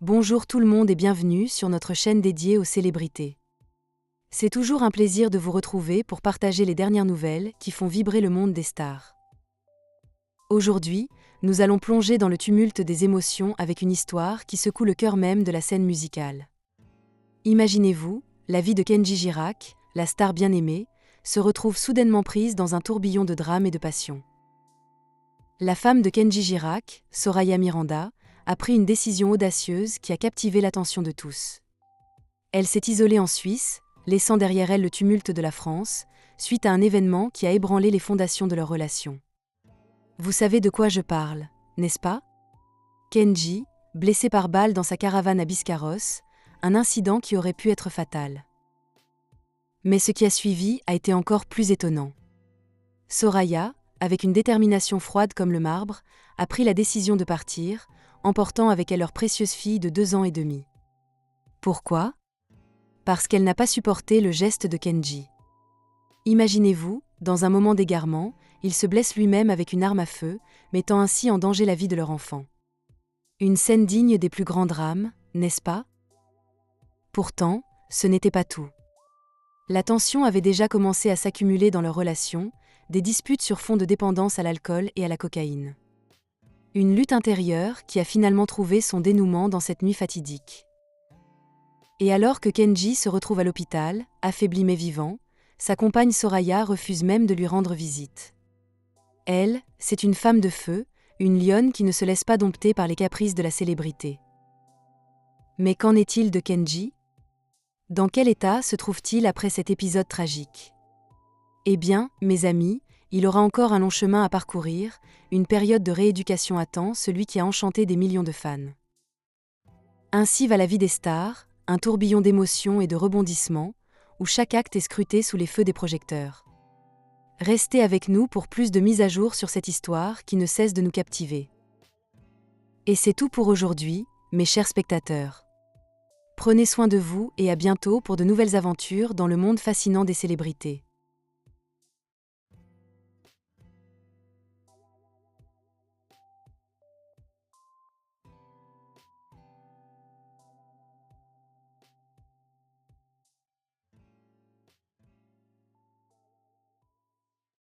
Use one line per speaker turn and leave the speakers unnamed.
Bonjour tout le monde et bienvenue sur notre chaîne dédiée aux célébrités. C'est toujours un plaisir de vous retrouver pour partager les dernières nouvelles qui font vibrer le monde des stars. Aujourd'hui, nous allons plonger dans le tumulte des émotions avec une histoire qui secoue le cœur même de la scène musicale. Imaginez-vous, la vie de Kenji Girac, la star bien-aimée, se retrouve soudainement prise dans un tourbillon de drame et de passion. La femme de Kenji Girac, Soraya Miranda, a pris une décision audacieuse qui a captivé l'attention de tous. Elle s'est isolée en Suisse, laissant derrière elle le tumulte de la France, suite à un événement qui a ébranlé les fondations de leur relation. Vous savez de quoi je parle, n'est-ce pas? Kenji, blessé par balle dans sa caravane à Biscarrosse, un incident qui aurait pu être fatal. Mais ce qui a suivi a été encore plus étonnant. Soraya, avec une détermination froide comme le marbre, a pris la décision de partir, emportant avec elle leur précieuse fille de 2 ans et demi. Pourquoi? Parce qu'elle n'a pas supporté le geste de Kenji. Imaginez-vous, dans un moment d'égarement, il se blesse lui-même avec une arme à feu, mettant ainsi en danger la vie de leur enfant. Une scène digne des plus grands drames, n'est-ce pas? Pourtant, ce n'était pas tout. La tension avait déjà commencé à s'accumuler dans leur relation, des disputes sur fond de dépendance à l'alcool et à la cocaïne. Une lutte intérieure qui a finalement trouvé son dénouement dans cette nuit fatidique. Et alors que Kenji se retrouve à l'hôpital, affaibli mais vivant, sa compagne Soraya refuse même de lui rendre visite. Elle, c'est une femme de feu, une lionne qui ne se laisse pas dompter par les caprices de la célébrité. Mais qu'en est-il de Kenji? Dans quel état se trouve-t-il après cet épisode tragique? Eh bien, mes amis, il aura encore un long chemin à parcourir, une période de rééducation attend celui qui a enchanté des millions de fans. Ainsi va la vie des stars, un tourbillon d'émotions et de rebondissements, où chaque acte est scruté sous les feux des projecteurs. Restez avec nous pour plus de mises à jour sur cette histoire qui ne cesse de nous captiver. Et c'est tout pour aujourd'hui, mes chers spectateurs. Prenez soin de vous et à bientôt pour de nouvelles aventures dans le monde fascinant des célébrités.